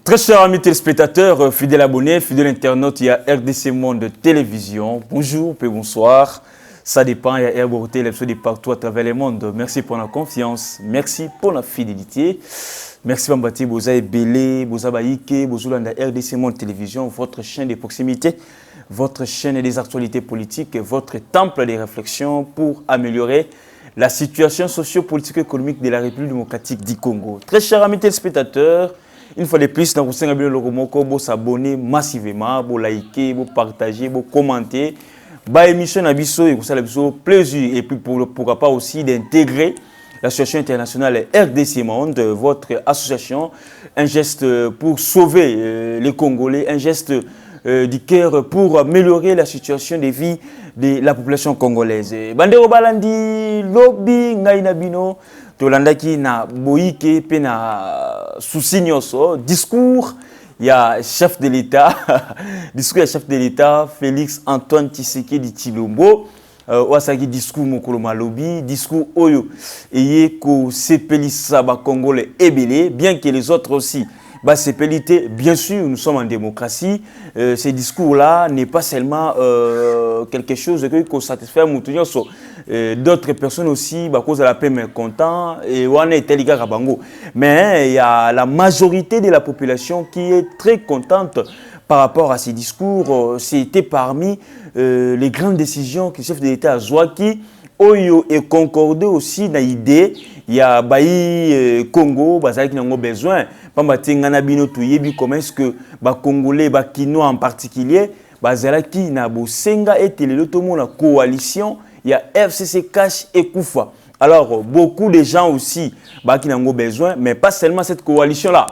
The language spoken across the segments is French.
Très chers amis téléspectateurs, fidèles abonnés, fidèles internautes, il y a RDC Monde Télévision. Bonjour et bonsoir. Ça dépend, il y a RBOT, l'épisode de partout à travers le monde. Merci pour la confiance, merci pour la fidélité. Merci Bambati, Boza Ebele, Boza Baïke, Bozulanda RDC Monde Télévision, votre chaîne de proximité, votre chaîne des actualités politiques, votre temple des réflexions pour améliorer la situation socio-politique et économique de la République démocratique du Congo. Très chers amis téléspectateurs, une fois de plus, nous vous s'abonner massivement, vous liker, vous partager, vous commenter. Bah émission Nabiso et vous plaisir et puis pourquoi pas aussi d'intégrer l'association internationale RDC Monde, votre association, un geste pour sauver les Congolais, un geste du cœur pour améliorer la situation de vie de la population congolaise. Bandero Balandi, Lobby, Ngainabino, Tolandaki na Boïke, Pena Sousignoso, discours, il y a chef de l'État, discours, il y a chef de l'État, Félix Antoine Tshisekedi Tshilombo, Ouasaki discours Mokoloma Lobby, discours Oyo, et ko Sepelisa ba Congolais Ebele, bien que les autres aussi. Bah, c'est pelité, bien sûr, nous sommes en démocratie. Ces discours-là n'est pas seulement quelque chose qui satisfait d'autres personnes aussi, à cause de la paix mécontent, et on est tel Bango. Mais il y a la majorité de la population qui est très contente par rapport à ces discours. C'était parmi les grandes décisions que le chef de l'État Zouaki Oyo est concordé aussi dans l'idée. Il y a Baï Congo, qui n'a besoin. Comment est-ce que les Congolais, les Kinois en particulier, qui n'a besoin de la coalition, il y a FCC Cash et Koufa. Alors, beaucoup de gens aussi qui n'ont besoin, mais pas seulement cette coalition-là.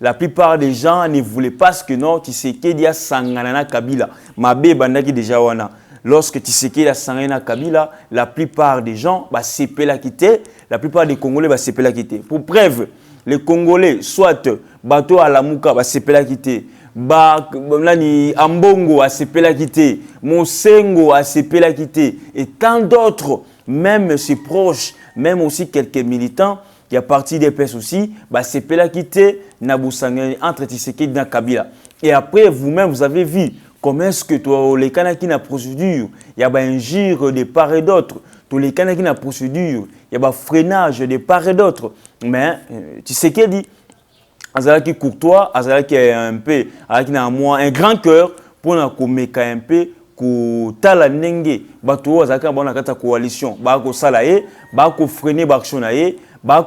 La plupart des gens ne voulaient pas ce que non, Tshisekedi a Sanganana Kabila. Mabé Bandaki déjà wana. Lorsque Tshisekedi a Sanganana Kabila, la plupart des gens c'est la quitter, la plupart des Congolais c'est la quitter. Pour preuve, les Congolais, soit Bato à la Mouka, c'est la quitter. Ambongo a la quitter. Monsengo a la quitter. Et tant d'autres, même ses proches, même aussi quelques militants, qui a parti des PS aussi, c'est la quitter entre Tshisekedi et Kabila. Et après, vous-même, vous avez vu comment est-ce que toi, les Kanaki na procédure, il y a un gire de part et d'autre. Tous les Kanaki na procédure, il y a un freinage de part et d'autre. Mais Tshisekedi, Azalaki courtois, Azalaki un peu, un grand cœur pour nous un peu. Tala nenge bato azaka bona kata coalition ko salaye ko freiner action nae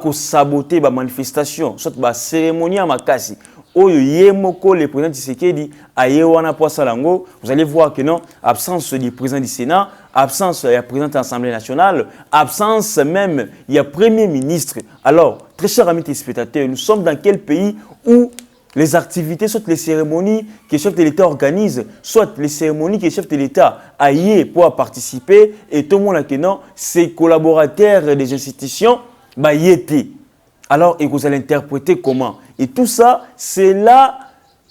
ko saboter ba manifestation soit ba cérémonie makasi oyo yemoko le président Tshisekedi aye wana po salango. Vous allez voir que non, absence du président du Sénat, absence du président de l'Assemblée nationale, absence même il y a premier ministre. Alors très chers amis téléspectateurs, nous sommes dans quel pays où les activités, soit les cérémonies que le chef de l'État organise, soit les cérémonies que le chef de l'État aille pour participer, et tout le monde a que non, ses collaborateurs des institutions, y étaient. Alors, et vous allez interpréter comment? Et tout ça, c'est là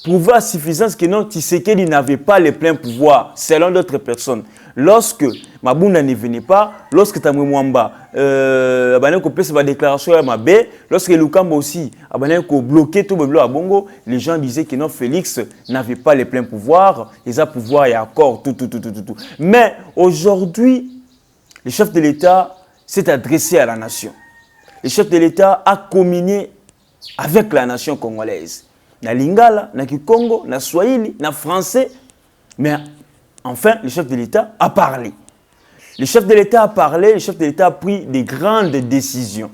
prouver à suffisance que non, Tshisekedi n'avait pas les pleins pouvoirs, selon d'autres personnes. Lorsque Mabunda ne venait pas, lorsque Tamwe Mwamba a déclaration à Mabé, lorsque Lukamba aussi a bloqué tout le bloc à Bongo, les gens disaient que non, Félix n'avait pas les pleins pouvoirs, les pouvoirs et accords, tout. Mais aujourd'hui, le chef de l'État s'est adressé à la nation. Le chef de l'État a communié avec la nation congolaise. Na Lingala, na Kikongo, na Swahili, na français. Mais enfin, le chef de l'État a parlé. Le chef de l'État a parlé, le chef de l'État a pris des grandes décisions.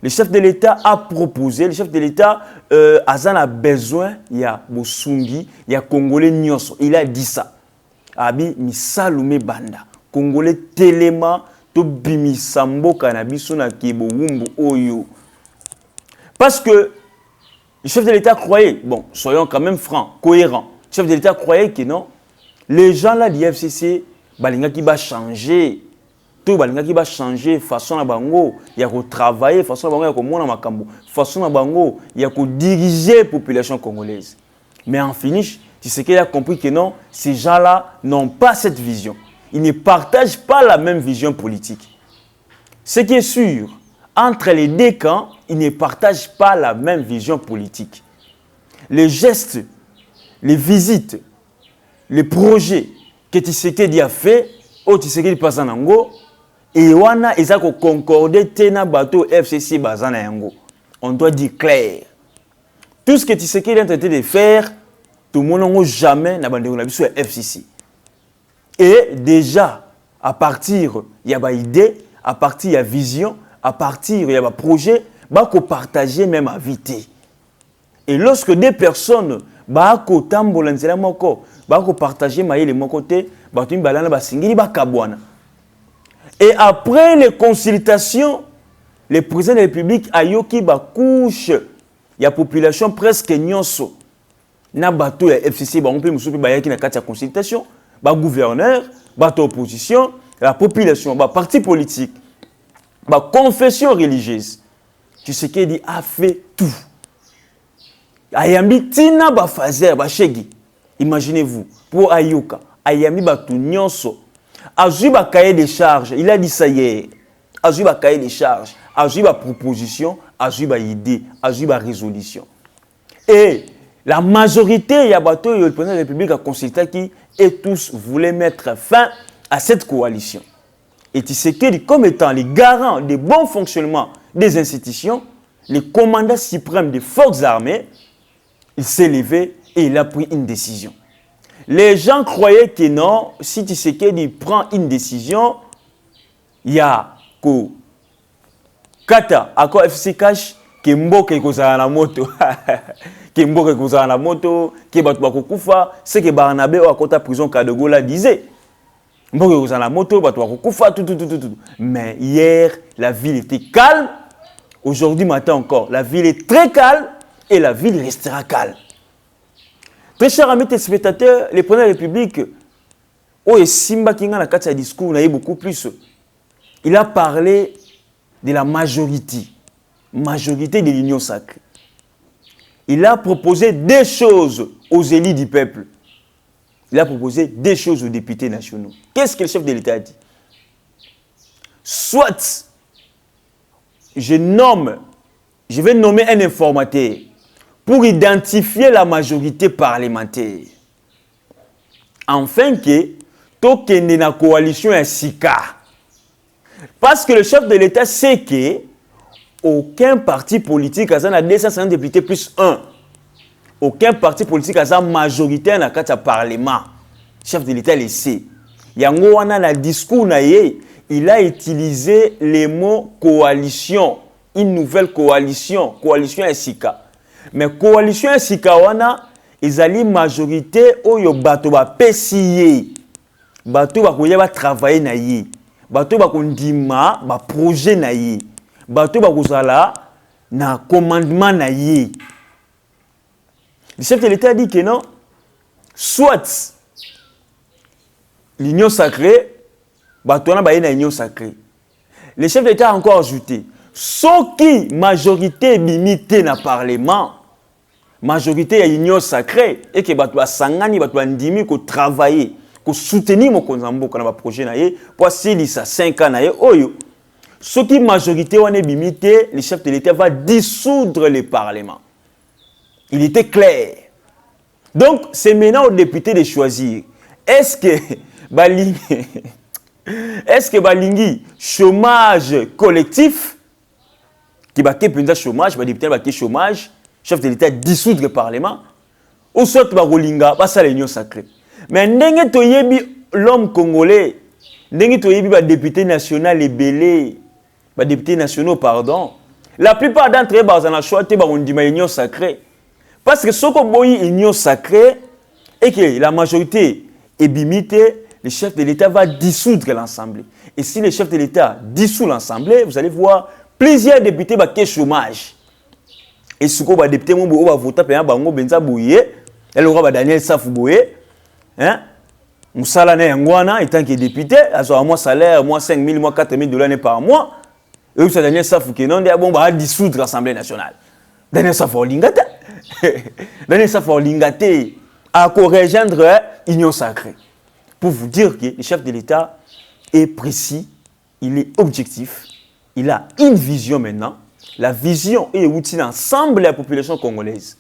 Le chef de l'État a proposé, le chef de l'État a besoin, il y a Bosungi, il y a Congolais Nyonso. Il a dit ça. Abi Misalume Banda. Congolais Telema, to Bimisambo Kanabiso na Kibo Wumbu Oyo. Parce que le chef de l'État croyait, bon, soyons quand même francs, cohérents. Le chef de l'État croyait que non, les gens là du FCC, balinga qui va changer, tout balinga qui va changer, façon à bango, il y a qu'à travailler, façon à bango, il y a qu'à mona makambo, façon à bango, il y a qu'à diriger la population congolaise. Mais en finish, tu sais qu'il a compris que non, ces gens-là n'ont pas cette vision. Ils ne partagent pas la même vision politique. Ce qui est sûr, entre les deux camps, ils ne partagent pas la même vision politique. les gestes, les visites, les projets que Tshisekedi a fait, au Tshisekedi passe en Ango, et wana ils ont concordé tena bateau FCC bazana yango. On doit dire clair. Tout ce que Tshisekedi est en train de faire, tout le monde n'a jamais n'a pas sur FCC. Et déjà, à partir, il y a une idée, à partir, il y a vision, à partir, il y a un projet, il faut partager même à vite. Et lorsque des personnes, il faut partager les mon côté, et après les consultations, le président de la République a yoki ba couche, il y a population presque nyonso. Na bateau ya FCC ba on peut musupi ba yaki na kati ya consultation, ba gouverneur, ba opposition, la population, ba parti politique, ba confession religieuse. Tshisekedi a fait tout. Ayambi tina ba fazer ba shegi. Imaginez-vous, pour Ayoka, ayambi ba tout nyonso. Azui ba cahier des charges, il a dit ça hier. Azui ba cahier des charges, azui ba proposition, azui ba idée, azui ba résolution. Et la majorité, il y a bateau, le président de la République a consulté qui, et tous voulaient mettre fin à cette coalition. Et Tshisekedi, comme étant les garants du bon fonctionnement des institutions, le commandant suprême des forces armées, il s'est levé et il a pris une décision. Les gens croyaient que non, si Tshisekedi prend une décision, il y a que Kata, à quoi FC Cash, qui est mboke kozala na moto, qui est mboke kozala na moto, qui est batwa kokufa, c'est que Barnabé au côté prison Kadogola disait. Mboke kozala na moto, batwa kokufa, tout. Mais hier, la ville était calme. Aujourd'hui matin encore, la ville est très calme et la ville restera calme. Très chers amis téléspectateurs, le président de la République, Simba Kinga na kati ya discours, il y a beaucoup plus. Il a parlé de la majorité de l'Union sacrée. Il a proposé des choses aux élus du peuple. Il a proposé des choses aux députés nationaux. Qu'est-ce que le chef de l'État a dit? Soit, je vais nommer un informateur pour identifier la majorité parlementaire. Enfin que, tokende na coalition ya sika. Parce que le chef de l'État sait que aucun parti politique a 250 députés plus 1. Aucun parti politique a majoritaire dans le Parlement. Le chef de l'État le sait. Yango wana na discours na ye, il a utilisé les mots coalition, une nouvelle coalition, coalition SIKA. Mais coalition SIKA wana, ils ont majorité oyo bato ba pesiye. Bato ba koya ba travailler na ye. Bato ba kondima ba projet na ye. Bato ba kozala na commandement na ye. Le chef de l'État dit que non, soit l'union sacrée, bato na ba ye na union sacrée. Le chef de l'État a encore ajouté, ce qui majorité limité na parlement, majorité ya union sacrée, et que bato ba sangani, bato ba ndimi ko travailler, ko soutenir mon konzambo kana ba projet na ye, pour silisa 5 ans na ye, oyo. Ce qui majorité on est limité, le chef de l'État va dissoudre le Parlement. Il était clair. Donc, c'est maintenant aux députés de choisir. Est-ce que Balingi, chômage collectif, qui va qu'il chômage, député va chômage, chef de l'État dissoudre le Parlement, ou soit Barolinga, ça l'union sacrée. Mais n'engue toyebi l'homme congolais, n'engue toyebi député national et belé, députés nationaux, pardon. La plupart d'entre eux, on a choisi l'union sacrée. Parce que ce qu'on a union sacrée, et que la majorité est bimitée, le chef de l'État va dissoudre l'Assemblée. Et si le chef de l'État dissout l'Assemblée, vous allez voir plusieurs députés qui ont chômage. Et ce qu'on va député, on va voter pour Bango Benza Bouye, elle aura Daniel Safou Bouye, hein? Moussala Ngwana, étant que député, à moi salaire, moi 5 000, moi 4 000 $ par mois. Et vous savez, Daniel Safou qui non, on va dissoudre l'Assemblée nationale. Daniel Safou Lingate. Daniel Safou Lingate a rejoindre l'Union sacrée. Pour vous dire que le chef de l'État est précis, il est objectif, il a une vision maintenant. La vision est outil d'ensemble de la population congolaise.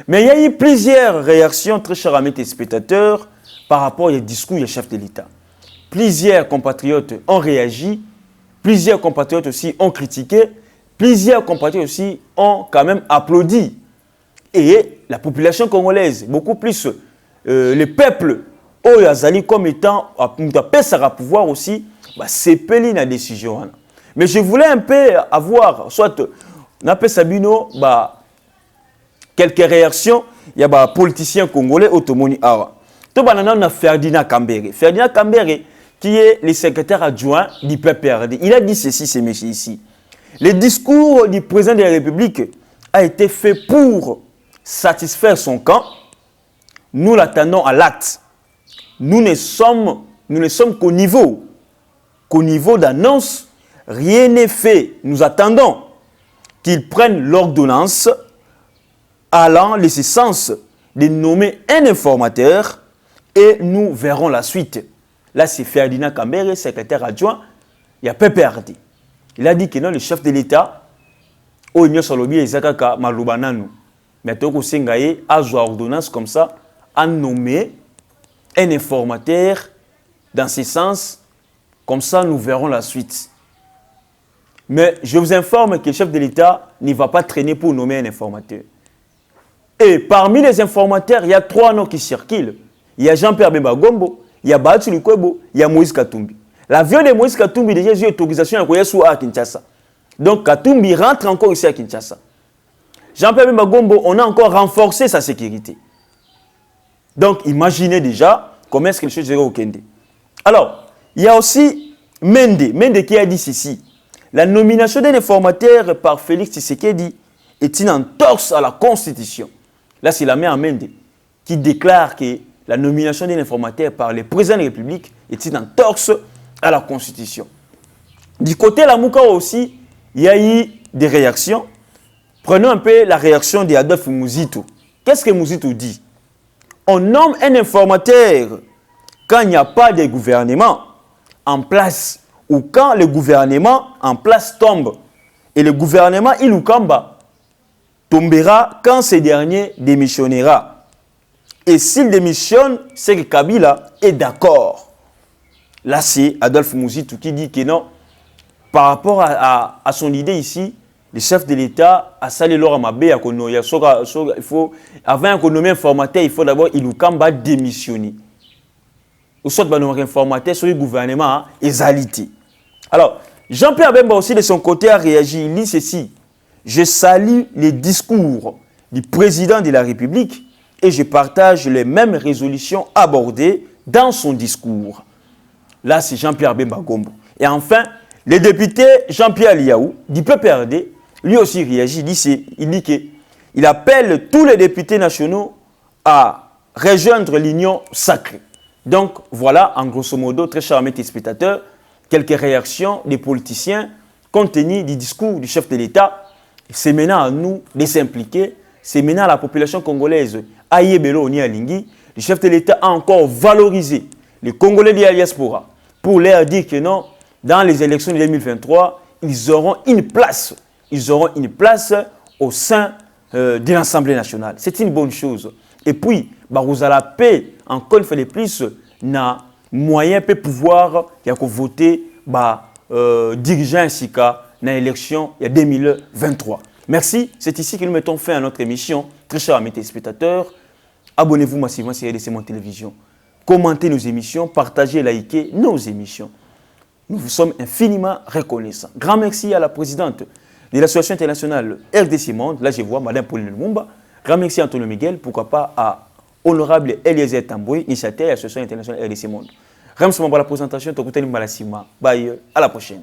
Mais il y a eu plusieurs réactions, très chers amis téléspectateurs, par rapport au discours du chef de l'État. Plusieurs compatriotes ont réagi, plusieurs compatriotes aussi ont critiqué, plusieurs compatriotes aussi ont quand même applaudi. Et la population congolaise, beaucoup plus le peuple, Oyazali comme étant, à pouvoir aussi, s'épeler la décision. Mais je voulais un peu avoir, soit, on appelle Sabino, quelques réactions. Il y a des politiciens congolais, Otomoni Awa. Tout le monde a Ferdinand Kambere. Ferdinand Kambere, qui est le secrétaire adjoint du PPRD. Il a dit ceci, ces messieurs ici. Le discours du président de la République a été fait pour satisfaire son camp. Nous l'attendons à l'acte. Nous ne sommes qu'au niveau d'annonce. Rien n'est fait. Nous attendons qu'ils prennent l'ordonnance allant laisser sens de nommer un informateur et nous verrons la suite. Là, c'est Ferdinand Kambere, secrétaire adjoint, il y a PPRD. Il a dit que non, le chef de l'État, au Union Salobi et Zakaka Maloubananu, mais Toko Sengaye a joué ordonnance comme ça, a nommé un informateur dans ce sens, comme ça nous verrons la suite. Mais je vous informe que le chef de l'État ne va pas traîner pour nommer un informateur. Et parmi les informateurs, il y a 3 noms qui circulent. Il y a Jean-Pierre Bemba Gombo, il y a Baatu Lukwebo, il y a Moïse Katumbi. L'avion de Moïse Katumbi, déjà, j'ai autorisation à Kinshasa. Donc Katumbi rentre encore ici à Kinshasa. Jean-Pierre Bemba Gombo, on a encore renforcé sa sécurité. Donc imaginez déjà comment est-ce que les choses seraient au Kende. Alors, il y a aussi Mende qui a dit ceci. La nomination d'un informateur par Félix Tshisekedi est une entorse à la Constitution. Là, c'est la mère Mende qui déclare que la nomination d'un informateur par le président de la République est une entorse à la Constitution. Du côté de la Mouka aussi, il y a eu des réactions. Prenons un peu la réaction d'Adolphe Muzito. Qu'est-ce que Muzito dit? On nomme un informateur quand il n'y a pas de gouvernement en place ou quand le gouvernement en place tombe. Et le gouvernement Ilukamba tombera quand ce dernier démissionnera. Et s'il démissionne, c'est que Kabila est d'accord. Là, c'est Adolphe Muzito qui dit que non, par rapport à son idée ici, le chef de l'État a salé l'or à Mabé, il faut, avant qu'on nomme un informateur, il faut d'abord Ilukamba démissionner. Ou soit un informateur sur le gouvernement exalité. Alors, Jean-Pierre Bemba aussi de son côté a réagi, il dit ceci. Je salue les discours du président de la République et je partage les mêmes résolutions abordées dans son discours. Là, c'est Jean-Pierre Bemba Gombo. Et enfin, le député Jean-Pierre Liaou, du PPRD, lui aussi réagit. Il dit qu'il appelle tous les députés nationaux à rejoindre l'union sacrée. Donc, voilà, en grosso modo, très chers amis téléspectateurs, quelques réactions des politiciens compte tenu du discours du chef de l'État. C'est maintenant à nous de s'impliquer. C'est maintenant à la population congolaise. Aïebelo Oni Alingi, le chef de l'État a encore valorisé les Congolais de la diaspora pour leur dire que non, dans les élections de 2023, ils auront une place. Ils auront une place au sein de l'Assemblée nationale. C'est une bonne chose. Et puis, vous allez paix, encore une fois de plus, na moyen de pouvoir voter dirigeant ainsi qu'à l'élection 2023. Merci. C'est ici que nous mettons fin à notre émission. Très chers amis téléspectateurs, abonnez-vous massivement sur RDC Monde Télévision. Commentez nos émissions, partagez, likez nos émissions. Nous vous sommes infiniment reconnaissants. Grand merci à la présidente de l'association internationale RDC Monde. Là, je vois Mme Pauline Lumumba. Grand merci à Antonio Miguel. Pourquoi pas à Honorable Eliezer Tamboué, initiateur de l'association internationale RDC Monde. Merci pour la présentation. Bye. À la prochaine.